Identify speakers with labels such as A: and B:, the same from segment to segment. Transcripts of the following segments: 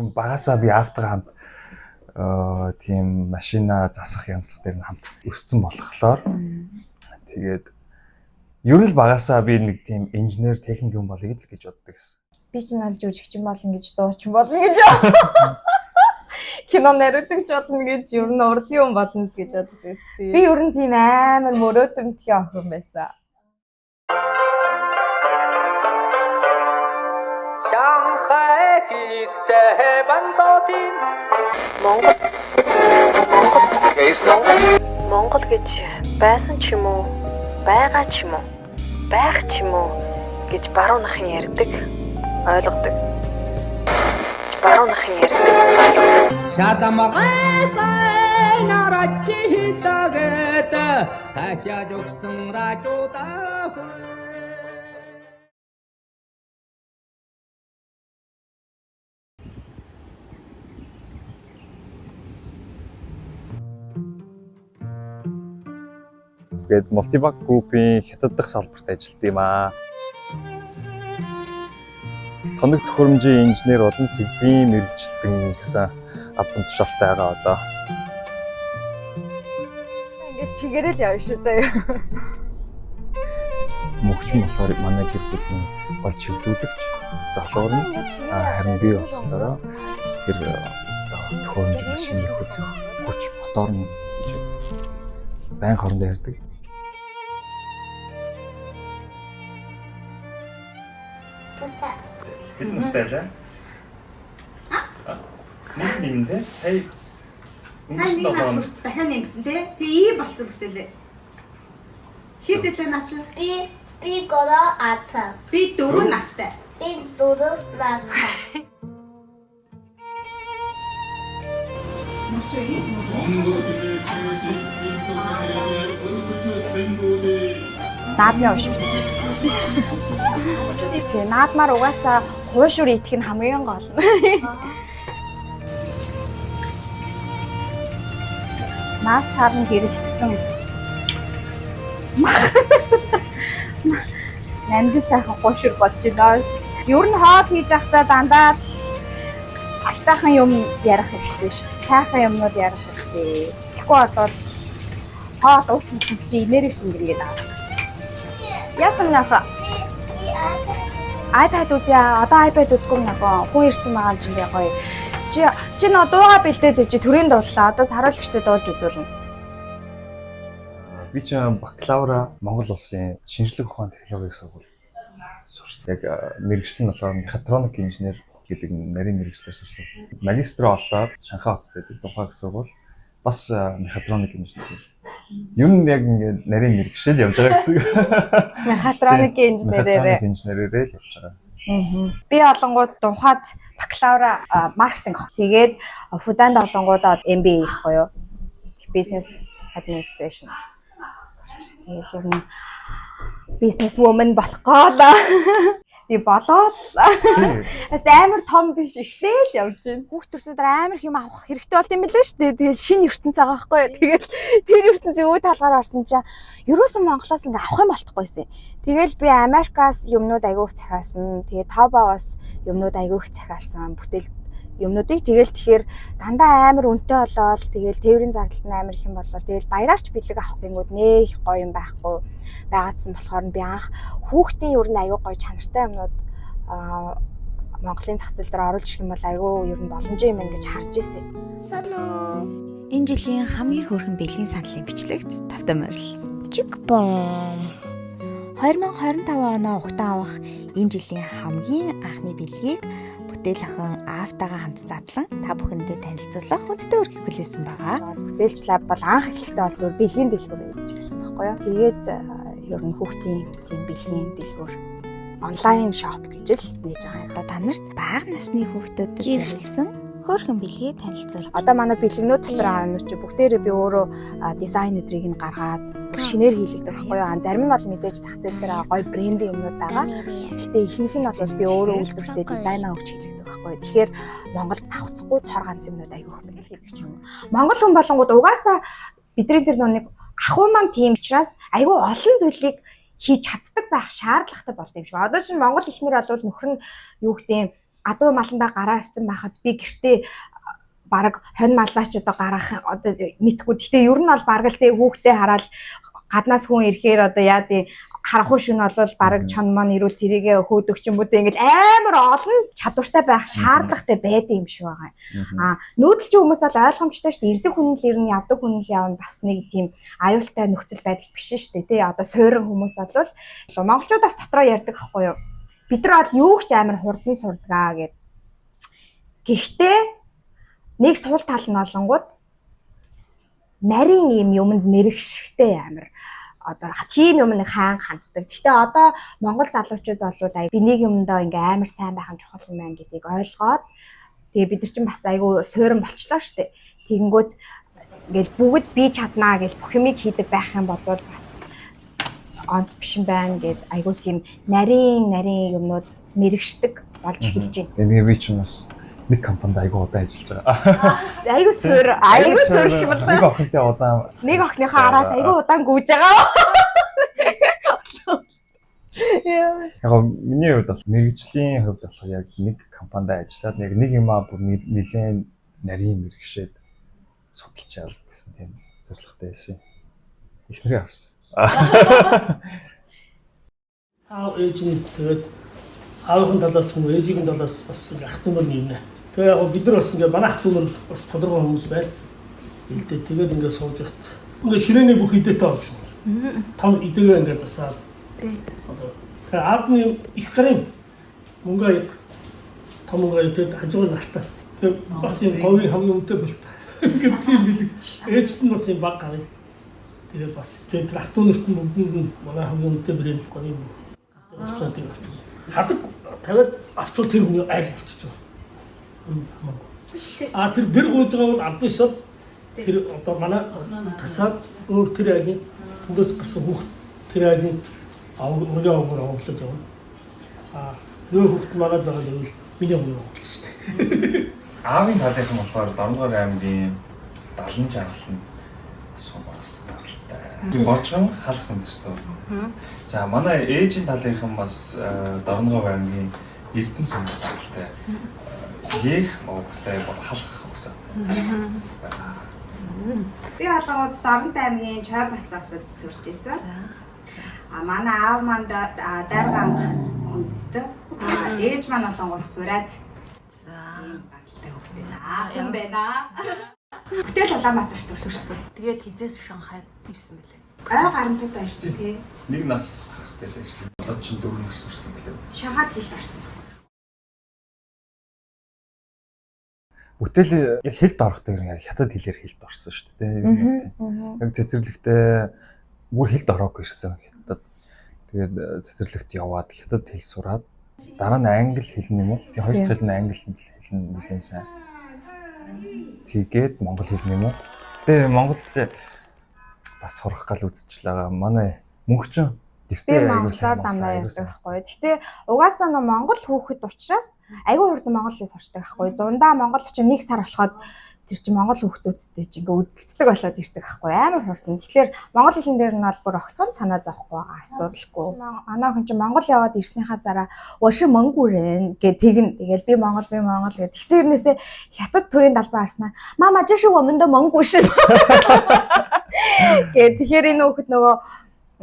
A: жоохон багасаа би автогаа хамт тийм машина засах янзлах дээр хамт өссөн болохоор тэгээд ер нь л багасаа би нэг тийм инженер техник юм болъё гэж боддог гэсэн.
B: Би ч нь олж жүжигчин болно гэж дуучин болно гэж. Кино найруулагч болно гэж ер нь урлагийн хүн болно л гэж боддог байсан. Би ер нь тийм амар мөрөөдмтгий охин байсан.
C: Монгол гэж байсан ч юм уу, байгаа ч юм уу, байх ч юм уу гэж баруун нахын ярьдаг, ойлгодог. Баруун нахын ярьдаг, ойлгодог.
D: Шатамгайсай нарачи хитагэт сашааж өгсөн рачуудаа.
A: Тэгээд Multivac Group-ийн хятад дахь салбарт ажилладаг юм аа. Тоног төхөөрөмжийн инженер болон сэлбэрийн мэргэжилтэн гэсэн албан тушаалтай байгаа одоо.
B: Ингээд чигээрэл явна шүү заяа.
A: Мөгчм болохоор манай гэр бүлийн гол чиглүүлэгч залуур нь харин би болохоор тэр төхөөрөмж машины хөдлөх хүч мотор нь байн хоорондоо ярьдаг. Хэдэн настай лээ? Нэг нэмдэ сая
E: өнгөрсөн нас дахин нэмсэн тий. Тэгээ болсон бүтээлээ. Хэд илээ наач?
F: Би 3 ацаа.
E: Би 4 настай.
F: Би 4 настай.
B: Наад яв шүү. Тэгээ наадмаар угаасаа хуушур идэх нь хамгийн гол. Нас харна гэрэлтсэн. Нандин сайхан хуушур болж байна. Ер нь хоол хийж явахдаа дандаа айтайхан юм ярих хэрэгтэй шүү. Сайхан юмнууд ярих хэрэгтэй. Тэгэхгүй болвол хоол ус мөсөнд чи энерги шингэргээд авах шүү. Яасан нөхө? iPad үзье. Одоо iPad үзгүй нөхө. Хүн ирсэн байгаа юм чинь гоё. Чи нөө дууга бэлдээд чи төрийн дууллаа. Одоо саруулагчтай дуулж үзүүлнэ.
A: Би ч бакалавра Монгол улсын шинжлэх ухааны технологийн сургууль сурсан. Яг мэргэжил нь болохоор мехатроник инженер гэдэг нарийн мэргэжлээр сурсан. Магистраа олоод Шанхай хотод байдаг тухайн сургууль бас мехатроник инженер. Ер нь яг ингээд нарийн мэргэжил явж байгаа гэсэн.
B: Мехатроник инженерээр
A: л явж байгаа.
B: Би олонгууд Дунхад бакалавра маркетинг. Тэгээд Фуданд олонгуудад MBA ихгүй юу? Business Administration. Ийм бизнес вумен болох гээд. Тий болоод бас амар том биш эхлээл явж байна. Хүүхд төрсөн дараа амар хэм авах хэрэгтэй болт юм билээ шүү дээ. Тэгээд шинэ ертөнц байгаа байхгүй юу. Тэгээд тэр ертөнцийн үе талгаар орсон чинь ерөөсөн Монголоос ингээ авах юм болтгойсэн. Тэгэл би Америкаас юмнууд аягүйх захиалсан. Тэгээд Тобоос юмнууд аягүйх захиалсан. Бүтээл юмнуудыг тэгэхээр дандаа амар үнэтэй болоод тэгэл тээврийн зардалт нь амар их юм болоо. Тэгэл баяраарч бэлэг авах гингүүд нэх гоё юм байхгүй байгаадсан болохоор би анх хүүхдийн ер нь аягүй гоё чанартай юмнууд Монголын зах зээл дээр оруулж ирэх юм бол аягүй ер нь боломжтой юм гэж харж ирсэн.
G: Энэ жилийн хамгийн хөөрхөн бэлгийн саналын бичлэгт тавтай морил.
F: Чикбом.
G: 2025 оноо ухтан авах энэ жилийн хамгийн анхны бэлгийг бүтээл охин Автагаа хамт задлан та бүхэндээ танилцуулах хүндэт өргөх хүлээсэн байгаа.
B: Бүтээлч лаб бол анх эхлэхдээ бол зөвхөн бэлгийн дэлгүүр гэж хэлсэн байхгүй юу. Тэгээд ер нь хүүхдийн тийм бэлгийн дэлгүүр онлайн шоп гэж л нээж байгаа юм.
G: Одоо та нарт бага насны хүүхдүүдэд зориулсан хөөрхөн бэлгийг танилцуулж.
B: Одоо манай бэлгэнүүд дотор байгаа юм чи бүгдээрээ би өөрөө дизайн өдрийг нь гаргаад шинээр хийлэгдэх байхгүй юу. Зарим нь бол мэдээж зах зээл дээр гоё брендийн юмнууд байгаа. Гэхдээ ихэнх нь бол би өөрөө үйлдвэртээ дизайнаа өгч хийлэгдэх байхгүй юу. Тэгэхээр Монголд давхцахгүй цор ганц юмнууд айгүйх байх гэж байна. Монгол хүн болонгууд угаасаа бидний тэр нэг ахуй маань тийм учраас айгүй олон зүйлийг хийж чаддаг байх шаардлагатай болд юм шиг. Одоо чинь Монгол ихнэр бол нөхөр нь юу гэдэг адуу маландаа гараа авцсан байхад би гэртээ бараг 20 маллаач одоо гаргах одоо мэдгүй. Гэхдээ ер нь бол бараг л тэг хүүхдээ хараад гаднаас хүн ирэхээр одоо яа тий харахгүй шин бол бараг чон маань ирүүл тэрийгэ хөөдөг ч юм уу те ингээл амар олон чадвартай байх шаардлагатай байдаг юм шиг байгаа. Нүүдэлчин хүмүүс бол ойлгомжтой шүү дээ. Ирдэг хүн л ирнэ, явдаг хүн л явна бас нэг тийм аюултай нөхцөл байдал биш шүү дээ. Тэ одоо суурин хүмүүс бол монголчуудаас дотроо ярьдаг байхгүй юу? Бид нар бол юу ч амар хурдны сурдгаа гэд. Гэхдээ нэг суул тал нь олонгууд нарийн юм юмд мэрэгшихтэй амар одоо тийм юм нэг хаан ханддаг. Гэхдээ одоо монгол залуучууд бол би нэг юмдаа ингээ амар сайн байх нь чухал юм байна гэдгийг ойлгоод тэгээ бид нар чинь бас айгүй суурин болчлоо штэ. Тэгэнгүүт ингээл бүгд би чаднаа гэж бүх юмыг хийдэг байх юм бол бас онц биш юм байна гэд айгүй тийм нарийн юмнууд мэрэгшдэг болж эхэлж байна.
A: Тэгээ би чинь бас нэг компанид айгүй удаан ажиллаж байгаа.
B: Айгүй сууршмал.
A: Нэг охинтой удаан.
B: Нэг охиныхоо араас айгүй удаан гүйж байгаа.
A: Яг миний хувьд бол мэрэгжлийн хувьд болох яг нэг компанид ажиллаад нэг юмаа бүр нэлээд нарийн мэрэгшээд судалж яал гэсэн тийм зорилготой байсан. Ихнэрээ авсан.
H: Ээж нь тэгээд аавын талаас мөн ээжийн талаас бас ах дүүмэр нэмнэ. Тэгээ яг бид нар бас ингээ манайх дүүмэр бас тодорхой хүмүүс байна. Илдээ тэгээд ингээ сууж ихт. Ингээ ширээний бүх идэтэй орж байна. Том идэгээ ингээ засаад. Одоо тэгээ аавны их гарын мөнгө том мөнгө идэд хажуугаар нартаа. Тэгээ бас юм говийн хамгийн үнэтэй болтой. Ингээ тийм бил. Ээжт нь бас юм баг гарын. Тэгээ бас тэгээд ах дүүнэрт нь бүгд нь манай хамгийн үнэтэй брэнд говийн бүх. Хадаг тавиад авчвал тэр хүний айл болчихж байгаа. Тэр бэр гууж байгаа бол албаисаа тэр одоо манай тасаад өөр тэр айлын түндэс гарсан хүүхд тэр айлын аврагын аврагуулж явна. Өөр хүүхд манад байгаа л миний өмнө байгаа шүү дээ.
A: Аавын талынхан болохоор Дорногор аймгийн 70 жаргал нь сум бас гаралтай. Борчгон халах үндэстэй. За манай ээжийн талынхан бас Дорногор аймгийн Эрдэнэ сумс гаралтай. Ех могтой халах гэсэн.
E: Би алгууд Дорногор аймгийн Чой басаатад төрж исэн. Манай аав манд Даргамх үндэстэй. Ээж маань алгууд бурайд. За гаралтай хөвгтэй. Хүн байна. Бүтэл Улаанбаатарт төрсөн.
C: Тэгээд хизээс Шанхайд ирсэн бэлээ.
E: Ой гарантай байрсан тий.
A: Нэг нас хастай байсан. Одоо ч 4 нас хүрсэн гэлээ.
E: Шанхайд хэл орсон.
A: Бүтэл яг хэлд орохдоо яг хятад хэлээр хэлд орсон шүү дээ. Яг цэцэрлэгтээ бүр хэлд ороог ирсэн хятад. Тэгээд цэцэрлэгт яваад хятад хэл сураад дараа нь англи хэлнэ юм уу? Би хоёр дахь хэл нь англи хэл нь нэлээд сайн. Тэгээд монгол хэлнэ юм уу? Гэтэ монгол бас сурах гал үзчихлээ. Манай мөнхчин
B: би монголоор дамнаа ярьдаг байхгүй. Гэхдээ угаасаа нөө монгол хүүхэд учраас айгүй хурдан монгол хэл сурчдаг байхгүй. Зундаа монгол чинь 1 сар болоход тэр чинь монгол хүүхдүүдтэй чинь ингээ үзэлцдэг болоод ирдэг байхгүй. Амар хурдан. Тэгэхээр монгол хэлэн дээр нь бол бүр огтхон санаа зовхгүй асуудалгүй. Манай хүн чинь монгол яваад ирснийхаа дараа өшөө мөнгүрэн гэ тэгнэ. Тэгэл би монгол гэ тэгсэрнээсээ хятад төрийн далбаа харснаа. Мама жишээ өмнөдөө мөнгүшин. Гэ тэгэхээр энэ хүүхэд нөгөө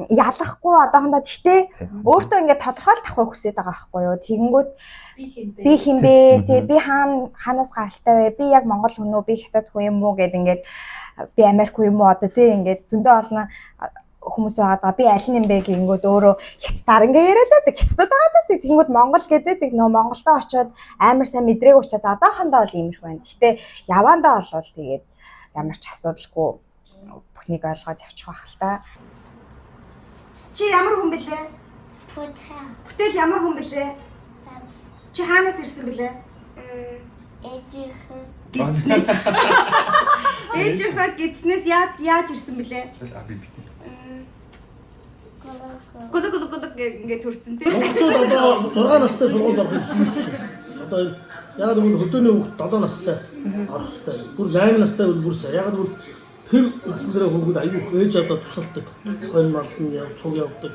B: ялахгүй одоохондоо гэхдээ өөртөө ингээд тодорхойлт авах хүсэж байгаа байхгүй юу. Тэгэнгүүт би хинбэ тий би хаанаас гаралтай вэ? Би яг монгол хүн үү? Би хятад хүн юм уу гэд ингээд би Америк хүн юм уу одоо тий ингээд зөндөө олон хүмүүс байгаа. Би аль нь юм бэ гэнгүүт өөрөө хятадаар ингээд яриад байдаг. Хятадд байгаа дээ. Тэгэнгүүт монгол гэдэг нөө Монголдо очиод амар сайн мэдрээгүй учраас одоохондоо бол иймэрхүү байна. Гэхдээ явандаа бол тэгээд ямар ч асуудалгүй бүхнийг ойлгоод явчих байх л та.
E: Чи ямар хүн бэлээ? Бүтэл ямар хүн бэлээ? Чи хаанаас ирсэн бэлээ? Ээжийнхээ гидснээс яаж ирсэн бэлээ?
A: би битээ.
E: Гүдэг ингээд төрсөн тийм.
H: Одоо 6 настай сургууль орох гэсэн юм чинь. Одоо яг л хөдөөний хүүхд 7 настай орох хэвээр. Бүр 8 настай бүр сайн. Яг л тэр насны дээр хүүхд аюул ээж одоо тусалдаг. Хойно малд нь цуг явдаг.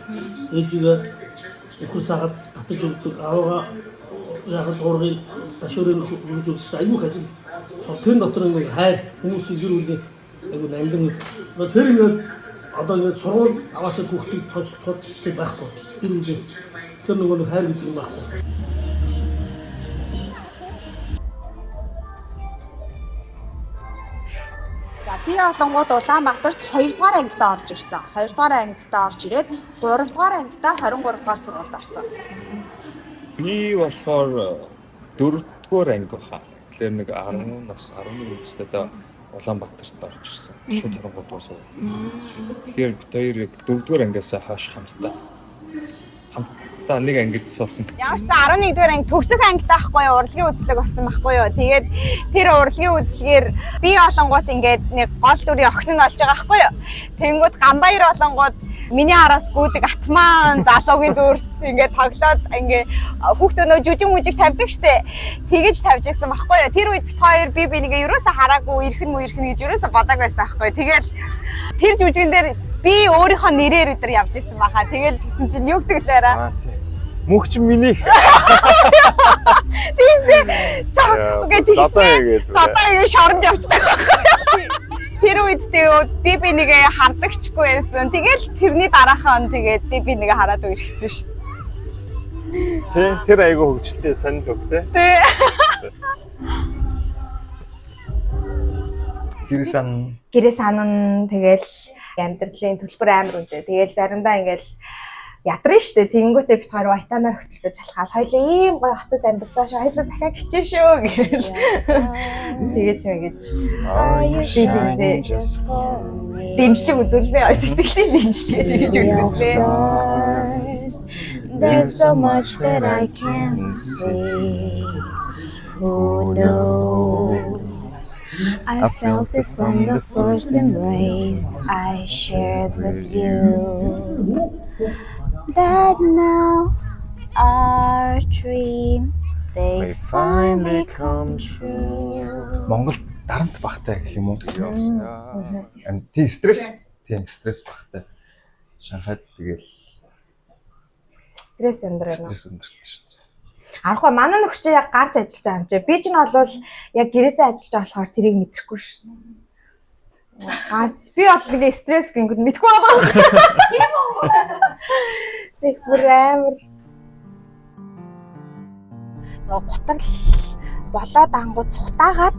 H: Ээжигээ өхөр сагаад татаж өгдөг. Аваагаа яг уургын ташуурын хөгжүүлэлт аюух ажил сотын дотор нэг хайр хүмүүсийн гэр бүлийн айгуу амьдан тэр ингээд одоо ингээд сургууль аваачаад хүүхдийг цоцолцоод тэг байхгүй гэр бүлийн тэр нөгөө нэг хайр гэдэг юм байхгүй.
B: За би олонгууд Улаанбаатарт 2 дугаар ангидаа орж ирсэн. 2 дугаар ангидаа орж ирээд 3 дугаар ангидаа 23 дугаар сургуульд орсон.
A: Би болохоор 4 дугаар анги баха. Тэгэхээр нэг 10 нас 11 настай одоо Улаанбаатарт орж ирсэн. Шууд 23 дугаар сургууль. Тэгэхээр бид хоёр яг 4 дугаар ангиас хойш хамтдаа нэг ангид суусан.
B: Ямар ч 11 дугаар анги төгсөх ангидаа ахгүй юу, урлагийн үзлэг болсон байхгүй юу. Тэгээд тэр урлагийн үзлэгээр би олонгууд ингээд нэг гол дүрийн охин нь болж байгаа байхгүй юу. Тэнгүүд Гамбаяр олонгууд миний араас гүдэг атман залуугийн дүрс ингээд тоглоод ингээд хүүхдөө нөө жүжиг мүжиг тавьдаг штэ. Тэгэж тавьж исэн байхгүй юу. Тэр үед бит хоёр би нэгээ ерөөсө хараагүй ирхэн гэж ерөөсө бодог байсан байхгүй юу. Тэгэл тэр жүжигэн дээр би өөрийнхөө нэрээр өдр явж исэн баха. Тэгэл тэгсэн чинь юу гэдэг лээрээ.
A: Мөнхч миний.
B: Тэгсээ. Окей тэгсээ. Задаа ингэ шоронд явчихдаг байхгүй. Тэр үед би нэгээ хардагчгүй байсан. Тэгэл тэрний дараахан тэгээд би нэгээ хараад үерхсэн шүү дээ.
A: Тэр айгу хөвгчлээ санал өгтэй.
B: Тий. Гэрээ санан тэгэл амьдралын төлбөр амар үнэтэй. Тэгэл заримдаа ингээл ядрын штэ. Тэнгүүтээ бит хоёр витамин хөтөлж алхаал. Хоёлаа ийм гоё хотод амьдарч байгаа шүү. Хоёлаа дахиад хичээ шүү гэл. Тэгэж мэгэж. Дэмжлэг үзүүлнэ. Сэтгэлийн дэмжлэг тэгэж үзүүлнэ.
G: There's so much that I can't see. Who knows? I felt it from the first embrace I shared with you. That now our dreams they finally come true.
A: Монгол дарамт багтай гэх юм уу? Тийм стресс багтай. Шанхайд тэгэл
B: стресс өндөрнө.
A: Стресс өндөртэй шүү дээ.
B: Анхаа манай нөхч яг гарч ажиллаж байгаа юм чи. Би ч нь бол яг гэрээсээ ажиллаж байгаа болохоор тэрийг мэдрэхгүй шүү дээ. Гарч би бол нэг стресс гингүүд мэдгүй байгаа. Тийм үү? Тэг бүрээр нөө готрал болоод ангууд цухтаагаад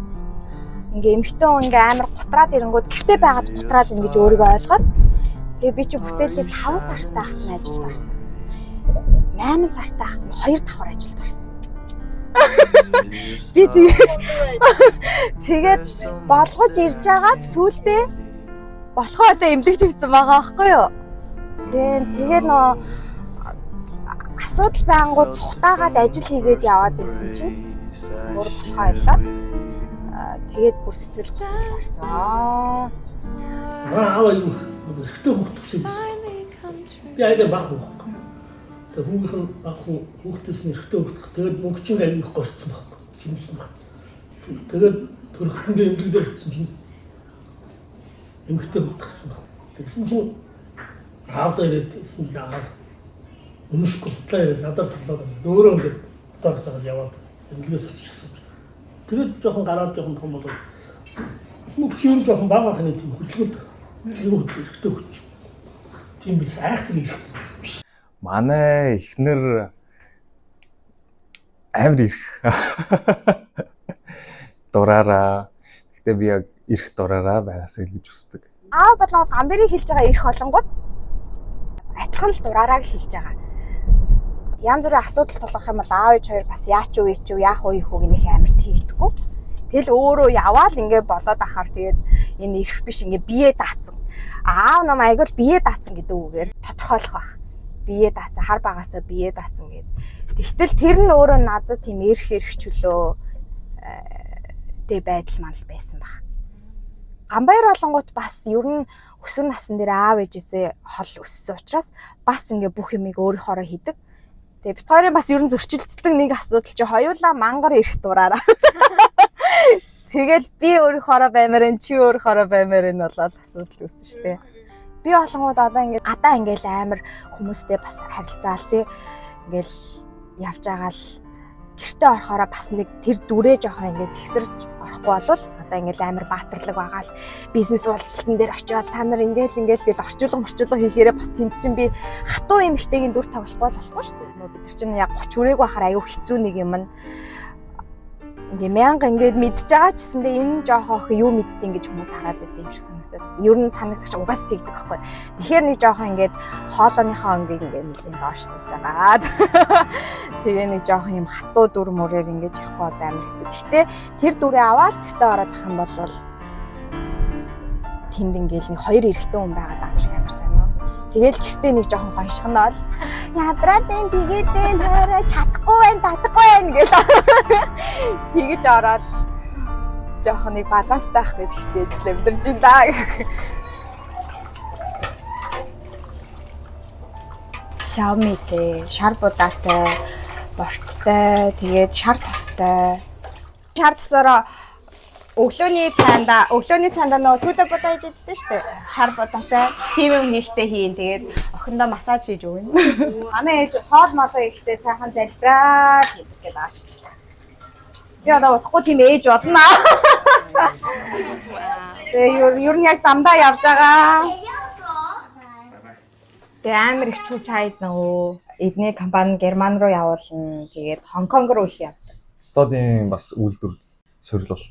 B: ингээ эмхтэн хүн ингээ амар готраад ирэнгүүд гэртээ байгаад готраад ингэж өөрийгөө ойлгоод тэгээ би чи бүтээлийг 5 сартай хахад нь ажилд орсон. 8 сартай хахад нь 2 давхар ажилд орсон. Би тэгээд болгож ирж байгаад сүүлдээ болохоо олоо эмнэлэг твсэн байгаа байхгүй юу? Тэгээд нөө асуудал байнгут цухтаагаад ажил хийгээд яваад байсан чинь өөр болохоо ойлоо. Тэгээд бүр сэтгэл готролд орсон.
H: Аава юу хэрэгтэй хүүхдтэй би айлаа баг уу. Тэгээд хүүгийнхэн баг хүүхдээс нь хэрэгтэй хүүхдтэй. Тэгээд мөнгөчин аяг голцсон баг. Жимсэн баг. Тэгээд төрхтөндөө эмгэлдээ өгсөн чинь эмгтэй утгасан баг. Тэгсэн чинь аавдаа ирээд хэлсэн чинь аа өмнөшгүй бодлоо ирээд надад тоглоод өөрөө ингээд утгасаад яваад эмгэлээс очихсан. Тэгээд жоохон гараад жоохон том болоод мөнгө чинь жоохон бага ханы тийм хөдөлгөөд аюу хэрэгтэй хүч. Тийм биш айхтар их.
A: Манай эхнэр амар ирэх. Дураараа. Гэтэ би яг ирэх дураараа байгаасаа гэж хүсдэг.
B: Аав болгоод гамбэрийг хэлж байгаа ирэх олонгууд адилхан л дураараа хэлж байгаа. Янз бүрийн асуудал тулгарх юм бол аав ээж хоёр бас яач уу яах уу их үг нэх амар тийгдэхгүй. Тэгэл өөрөө яваал ингээ болоод ахаар тэгээд энэ ирэх биш ингээ бие даацсан. Аав нам айгуул бие даацсан гэдэг үгээр тодорхойлох байх. Бие даацсан хар багасаа бие даацсан гэдэг. Тэгтэл тэр нь өөрөө надад тийм эрх чөлөө тэг байдал манал байсан баг. Гамбаяр олонгууд бас ер нь өсвөр насн дээр аав ээжээсээ хол өссөн учраас бас ингээ бүх юмыг өөрийнхоороо хийдэг. Тэгээ бит хоёрын бас ер нь зөрчилддөг нэг асуудал чи хоёулаа мангар ирэх дураараа. Тэгэл би өөрийнхоороо баймаар энэ чи өөрийнхоороо баймаар энэ болоод асуудал үүссэн шүү дээ. Би олонгууд одоо ингээ гадаа ингээл амар хүмүүстэй бас харилцаал тий ингээл явж байгаа л гэртээ орохороо бас нэг тэр дүрээ жоохон ингээд сэгсэрж орохгүй болвол одоо ингээд амар баатарлаг байгаа л бизнес уулзалтан дээр очиод та нар ингээл гэл орчуулга хийхээрээ бас тэнд чинь би хатуу эмэгтэйгийн дүр тоглохгүй болохгүй шүү дээ. Бид нар чинь яг 30 хүрээг байхаар аюу хэцүү нэг юм нь ингээ мянга ингээд мэдж байгаа ч гэсэндээ энэ жоохон охин юу мэддэг ингэж хүмүүс хараад байд юм шиг санагдаад. Ер нь санагдах чинь угаас тэгдэг байхгүй. Тэгэхээр нэг жоохон ингээд хоолойныхоо өнгийг ингээд нэлийн доошлуулж агаад. Тэгээ нэг жоохон юм хатуу дүр мөрөөр ингэж явахгүй бол амар хэцүү. Гэхдээ тэр дүрээ аваад гэртээ ороод ах юм бол тэнд ингээл нэг хоёр эрэгтэй хүн байгаад байгаа юм шиг амар сайн. Тэгэл гэртээ нэг жоохон гоншгоноод ядраад энэ тэгээд энэ хоороо чадахгүй байх, татахгүй байх гэл. Тэгэж ороод жоохон нэг баланстай байх гэж хичээж лэмдэрж байна да. Xiaomi-тэй, шар будаатай, борттой, тэгээд шар тостой. Шар тосороо өглөөний цаанда нөө сүдэ будаа хийж иддэг шүү дээ. Шар будаатай тийм юм хийхтэй хийн. Тэгээд охиндоо массаж хийж өгнө. Манай ээж хоол молоо хийхдээ сайхан залбираад хийдэг гэдэг аа шүү дээ. Би одоо утахгүй тийм ээж болно. Тэгээ ер нь яг замдаа явж байгаа. Тэгээ амар их чүл тайд нөгөө эдний компани Герман руу явуулна. Тэгээд Хонконг руу их явдаг.
A: Одоодын бас үйлдвэр сөрөл бол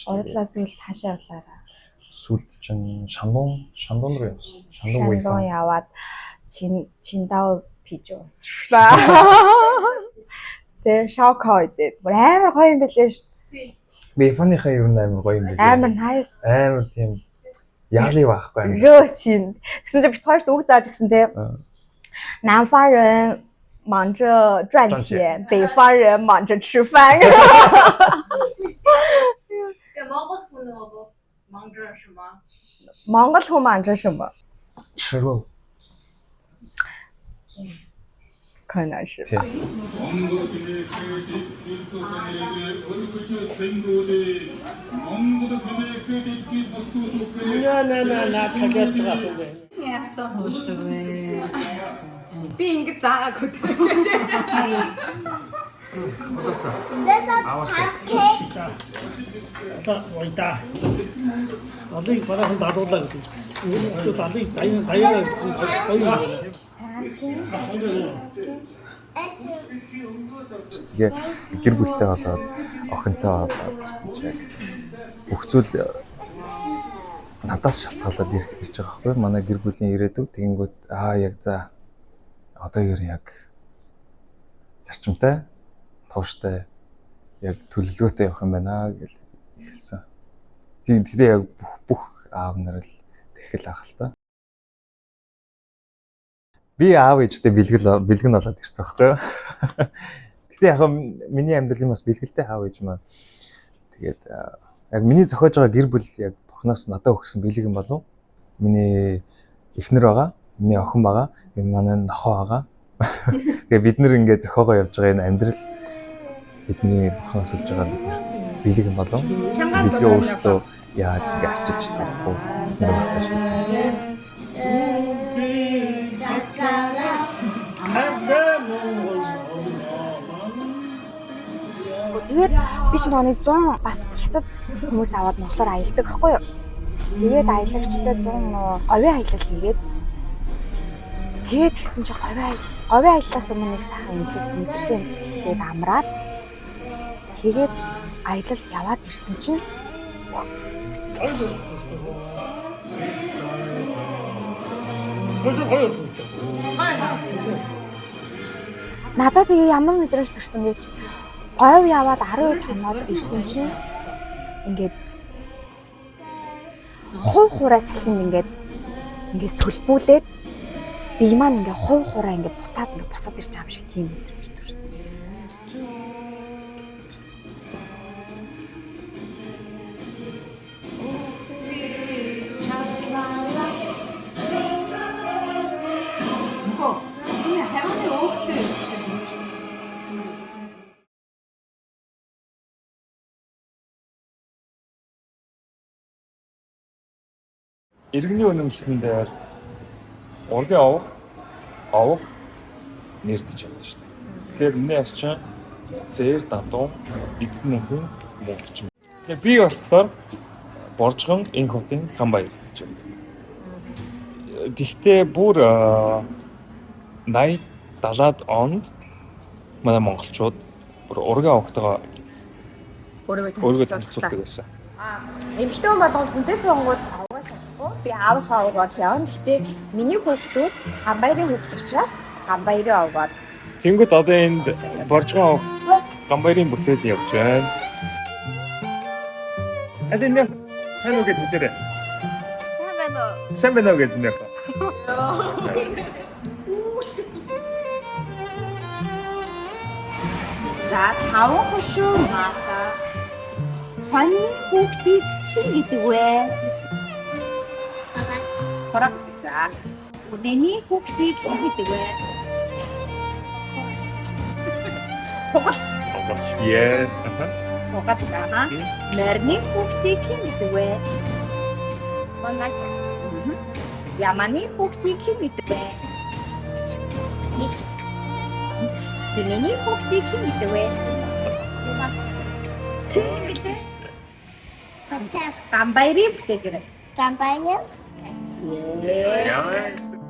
B: Ордлаас үл таашаа явлаараа.
A: Сүлд чинь Шандун руу явсан. Шандун
B: яваад Чиндао пиж ууслаа. Тэгээ шок хойдээ. Бүр амар гоё юм байлээ шүү дээ.
A: Бифаныхаа ер нь амар гоё юм байлээ.
B: Амар nice.
A: Амар тийм яали байхгүй амар.
B: Рөө чин. Гэсэн чинь бит хоёрт үг зааж гисэн те. 南方人忙着赚钱，北方人忙着吃饭。 Монгол хүн манжа什么？
A: 吃肉。
B: 可能是。
H: 나 자기가
E: Би ингэ заагаагүй гэж.
H: ойда. Далыг барайхан далуулаа гэдэг. Далыг даяараа
A: Тэгээ гэр бүлтэй болоод охинтой болоод ирсэн чи яг бүх зүйл надаас шалтгаалаад ирж байгаа байхгүй юу? Манай гэр бүлийн ирээдүй тэгэнгүүт яг за одоо яг зарчимтай, тууштай яг төлөвлөгөөтэй явах юм байна гэж ихэлсэн. Тэгээ яг бүх аав нар л тэгхэл ах л та. Би аав ээжтэй бэлгэн болоод ирсэн байхгүй юу? Гэтэ яг миний амьдралын бас бэлгэлтэй аав ээж маань тэгээд яг миний зохиож байгаа гэр бүл яг Бурханаас надад өгсөн бэлэг юм болов. Миний эхнэр байгаа, миний охин байгаа, манай нохоо байгаа. Тэгээ бид нэр ингээд зохиогоо явж байгаа энэ амьдрал бидний Бурханаас өгж байгаа биднэрт бэлэг юм болов. Бэлгээ өөрсдөө яаж ингээд арчилж чадах вэ? Энэ бас тааш.
B: Тэгээд би ч нэг 100 бас хятад хүмүүс аваад монголоор аялдаг байхгүй юу? Тэгээд аялагчтай 100 говийн аялал хийгээд тэгээд тэгсэн чи говийн аяллаас өмнө нэг сайхан мэдрэлийн эмнэлэгтээд амраад тэгээд аялалд яваад ирсэн чинь надад тэгээ ямар мэдрэмж төрсөн бэ чи говь яваад 10 хоноод ирсэн чинь ингээд хуваараа салхинд ингээд сүлбүүлээд би маань ингээд хуваараа ингээд буцаад ингээд босоод ирж байгаа юм шиг тийм мэдрэмж төрсөн.
A: Иргэний үнэмшилтэн дээр ургийн овог нэрдэж байна шүү дээ. Тэгэхээр миний яс чинь зээр дадуу эднийхэн мөнгөч. Тэгээ би болохоор Боржгон энэ хотын Гамбаяр гэж юм. Тэгтээ бүр 80 70-аад онд манай монголчууд бүр ургийн авахтайгаа өөрийгөө танилцуулдаг байсан.
B: Эмэгтэй хүн болгоод хүнээс сонгоод авгаас авахгүй. Би аавынхаа аваад явна. Гэхдээ миний хүүхдүүд Гамбайрын хүүхд учраас Гамбайрын аваад.
A: Тэнгүүд одоо энд Боржгон авахт Гамбайрын бүтээл явж байна. Алин нэ сайн уу гэдэг нэрээ. Сайн байна уу гэдэг нэрээ.
B: За 5 хошуу мата. Фаны хүүхдийг хэн гэдэг вэ? Хорог. За. Өдний хүүхдийг хэн гэдэг вэ?
A: Яа.
B: Хогат гана. Нэрний хүүхдийг хэн гэдэг вэ? Манайх. Яманы хүүхдийг хэн гэдэг вэ? Нис. Миний хүүхдийг хэн гэдэг вэ? Тийм гэдэг. Гамбайрын бүтээгэр.
F: Гамбайр.
A: Яа.